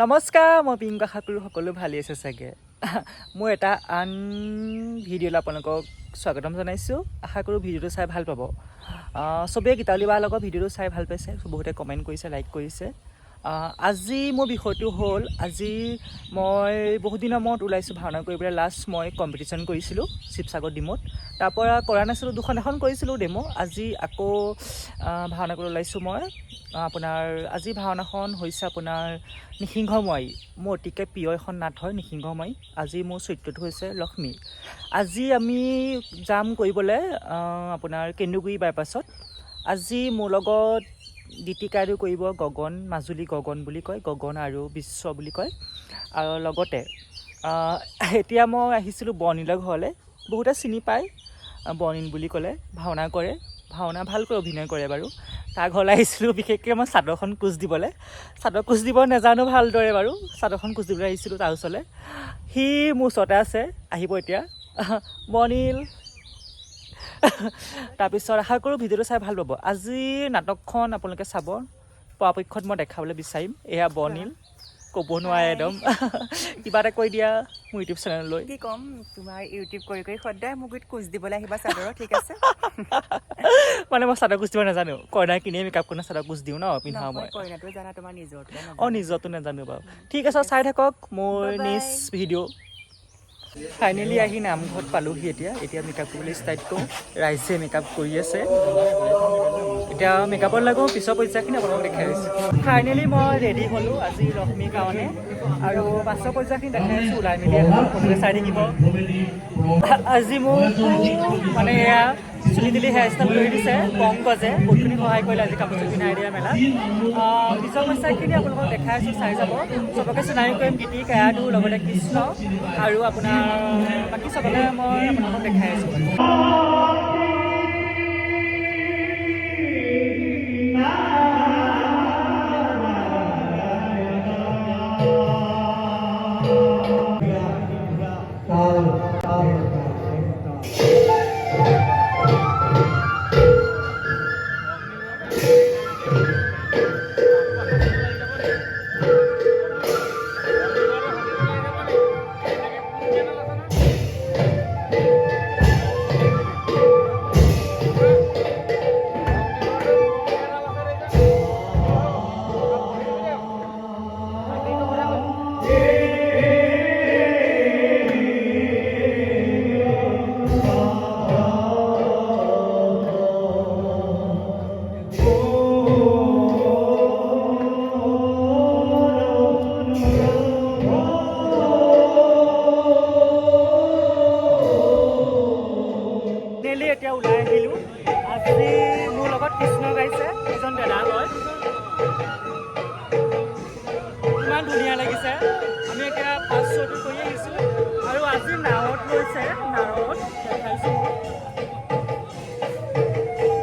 নমস্কাৰ, মই পিংক আশা কৰোঁ সকলো ভালেই আছে চাগে। মই এটা আন ভিডিঅ'লৈ আপোনালোকক স্বাগতম জনাইছোঁ। আশা কৰোঁ ভিডিঅ'টো চাই ভাল পাব। চবেই গীতালি বাৰ লগত ভিডিঅ'টো চাই ভাল পাইছে, বহুতে কমেণ্ট কৰিছে, লাইক কৰিছে। আজি মোৰ বিষয়টো হ'ল, আজি মই বহুত দিনৰ মূৰত ওলাইছোঁ ভাওনা কৰিবলৈ। লাষ্ট মই কম্পিটিশ্যন কৰিছিলোঁ শিৱসাগৰ ডিমোত, তাৰপৰা কৰা নাছিলোঁ, এখন কৰিছিলোঁ ডেমো। আজি আকৌ ভাওনা কৰিবলৈ ওলাইছোঁ মই। আপোনাৰ আজি ভাওনাখন হৈছে আপোনাৰ নিসিংহময়ী। মোৰ অতিকৈ প্ৰিয় এখন নাট হয় নিসিংহময়ী। আজি মোৰ চৰিত্ৰটো হৈছে লক্ষ্মী। আজি আমি যাম কৰিবলৈ আপোনাৰ কেন্দুগুৰি বাইপাছত। আজি মোৰ লগত গীতিকাৰটো কৰিব গগন, মাজুলী গগন বুলি কয়, গগন আৰু বিশ্ব বুলি কয়। আৰু লগতে এতিয়া মই আহিছিলোঁ বৰ্ণিলৰ ঘৰলৈ। বহুতে চিনি পায়, বৰ্ণিল বুলি ক'লে ভাওনা কৰে, ভাওনা ভালকৈ অভিনয় কৰে বাৰু। তাৰ ঘৰলৈ আহিছিলোঁ বিশেষকৈ মই চাদৰখন কোচ দিবলৈ। চাদৰ কোচ দিব নাজানো ভালদৰে বাৰু, চাদৰখন কোচ দিবলৈ আহিছিলোঁ তাৰ ওচৰলৈ। সি মোৰ ওচৰতে আছে, আহিব এতিয়া বৰ্ণিল। তাৰপিছত আশা কৰোঁ ভিডিঅ'টো চাই ভাল পাব। আজিৰ নাটকখন আপোনালোকে চাব, পৰাপক্ষত মই দেখাবলৈ বিচাৰিম। এয়া বৰ্ণিল, ক'ব নোৱাৰে একদম। কিবা এটা কৈ দিয়া মোৰ ইউটিউব চেনেললৈ। কি ক'ম, তোমাৰ ইউটিউব কৰি সদায় মোক কোচ দিবলৈ আহিবা চাদৰৰ, ঠিক আছে? মানে মই চাদৰ কোচ দিব নাজানো, কইনাই কিনে মেকআপ কৰি চাদৰ কোচ দিওঁ ন, পিন্ধাওঁ মই। কইনাটো জানা, তোমাৰ নিজৰটো নিজৰটো নাজানো বাৰু। ঠিক আছে, চাই থাকক মোৰ নেক্সট ভিডিঅ'। ফাইনেলি আহি নামঘৰত পালোহি। এতিয়া মেকআপ কৰিবলৈ ষ্টাৰ্ট কৰোঁ। ৰাইজে মেকআপ কৰি আছে, এতিয়া মেকআপত লাগো। পিছৰ পৰ্যায়খিনি আপোনালোকক দেখাই আছোঁ। ফাইনেলি মই ৰেডি হ'লোঁ আজি লক্ষ্মীৰ কাৰণে, আৰু পাছৰ পৰ্যায়খিনি দেখাই আছোঁ। ওলাই মেলি সকলোৱে চাই থাকিব। আজি মোক মানে এয়া চুলি তুলি হেয়াৰ ষ্টাইল কৰি দিছে পংকজে, বহুতখিনি সহায় কৰিলে আজি কাপোৰ চুলি পিন্ধাই দিয়া মেলা। পিছৰ পৰ্যায়খিনি আপোনালোকক দেখাই আছোঁ, চাই যাব। চবকে চিনাকি কৰিম, গীতি কায়াটো, লগতে কৃষ্ণ আৰু আপোনাৰ বাকী চবকে মই আপোনালোকক দেখাই আছোঁ। এতিয়া ওলাই আহিলোঁ। আজি মোৰ লগত কৃষ্ণ গাইছে, এজন দাদা হয়। ইমান ধুনীয়া লাগিছে। আমি এতিয়া ফাৰ্ষ্ট শ্ব'টো কৰি আহিছোঁ, আৰু আজি নাৱত লৈছে, নাৱত দেখাইছোঁ।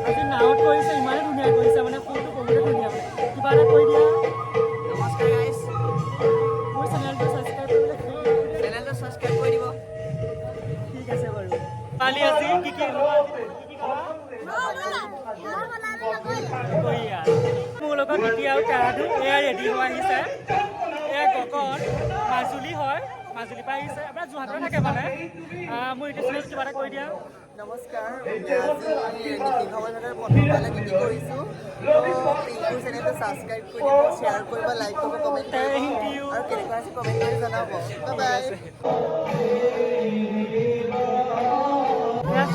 আজি নাৱত কৰিছে, ইমানেই ধুনীয়া কৰিছে, মানে ফোনটো বহুতেই ধুনীয়া। কিবা এটা কৈ দিয়া। নমস্কাৰ গাইজ, মোৰ চেনেলটো ছাবস্ক্ৰাইব কৰি দিব। ঠিক আছে বাৰু। কালি আজি কি মোৰ লগত গীতি আৰু কাৰাটো এয়া ৰেডি হৈ আহিছে। এয়া গগন, মাজুলী হয়, মাজুলীৰ পৰা আহিছে। আপোনাৰ যোৰহাটত থাকে মানে। মোৰ ইউটিউব চেনেল কিবা এটা কৈ দিয়া। নমস্কাৰ, নিসিংহময়ী প্ৰথমবাৰলৈ গীতি কৰিছোঁ। পিংকুৰ চেনেলটো ছাবস্ক্ৰাইব কৰি দিব, শ্বেয়াৰ কৰিব, লাইক কৰিব, কমেণ্ট কৰিব, আৰু কেনেকুৱা আছে কমেণ্ট কৰি জনাব। বাই।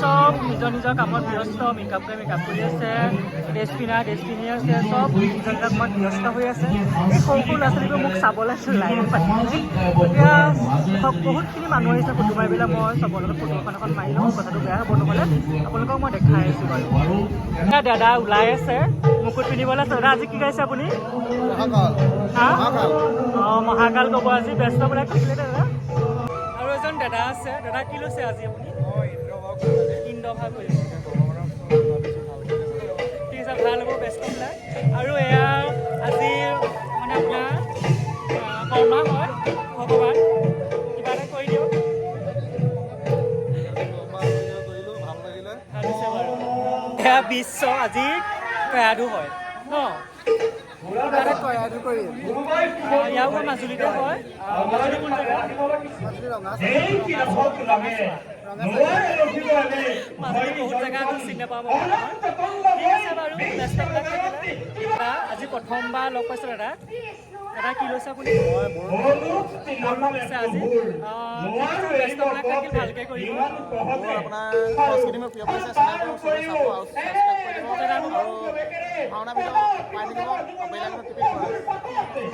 চব নিজৰ নিজৰ কামত ব্যস্ত, মেকআপ কৰি আছে, ড্ৰেছ পিন্ধি আছে, চব নিজৰ কামত ব্যস্ত হৈ আছে। এই সৰু ল'ৰা ছোৱালীবোৰ মোক চাবলৈ লাইন পাতিছে। এতিয়া বহুতখিনি মানুহ আহিছে ফটো মাৰিবলৈ। মই চবৰ লগত ফটো এখন মাৰি লওঁ, কথাটো বেয়া হ'ব নহ'লে। আপোনালোকক মই দেখাই আছোঁ বাৰু। এতিয়া দাদা ওলাই আছে মুকুট পিন্ধিবলৈ। দাদা আজি কি গাইছে আপুনি? মহাকাল ক'ব আজি। ব্যস্ত বোলে কৈছিলে দাদা। আৰু এজন দাদা আছে। দাদা কি লৈছে আজি আপুনি? ইন্দ্ৰভাগ কৰিব। ঠিক আছে, ভাল হ'ব, ব্যস্ত ওলাই। আৰু এয়া আজি মানে আপোনাৰ কৰ্মা হয়, ভগৱান কিবা এটা কৰি দিয়ক। ভাল হৈছে বাৰু। এয়া বিশ্ব আজি পেয়াদু হয় ন। কিবা এটা তৈয়াৰ কৰিম। ইয়াৰ পৰা মাজুলীতে হয়। মাজুলী কোন জেগা? মাজুলী মাজুলী বহুত জেগা আছে চিনি নাপাব। ঠিক আছে বাৰু, ব্যস্তবিলাক থাকিলে। আজি প্ৰথমবাৰ লগ পাইছোঁ দাদা। দাদা কি লৈছে আপুনি? বড়ো লৈছে আজি। ব্যস্তবিলাক থাকিল ভালকৈ কৰিব। আপোনাৰ সংস্কৃতি মোৰ প্ৰিয় পৰিচয় চেনেলটো চবেই চাব আৰু ছাবস্ক্ৰাইব কৰি দিব আৰু ভাওনা ভিডিঅ' পাই থাকিব বেলেগ টিপি দিব।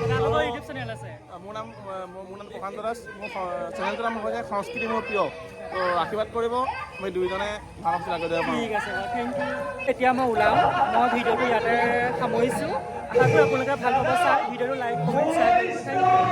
আপোনালোকৰ ইউটিউব চেনেল আছে? মোৰ নাম প্ৰশান্ত দাস। মোৰ চেনেলটোৰ নাম হৈছে সংস্কৃতি মোৰ প্ৰিয়। তো আশীৰ্বাদ কৰিব, আমি দুয়োজনে ভাওনা চিলা কৰি দিব পাৰোঁ। ঠিক আছে বাৰু, থেংক ইউ। এতিয়া মই ওলাম, মই ভিডিঅ'টো ইয়াতে সামৰিছোঁ। আশা কৰোঁ আপোনালোকে ভাল পাব চাই। ভিডিঅ'টো লাইক কমেণ্ট শ্বেয়াৰ কৰিব। Thank U.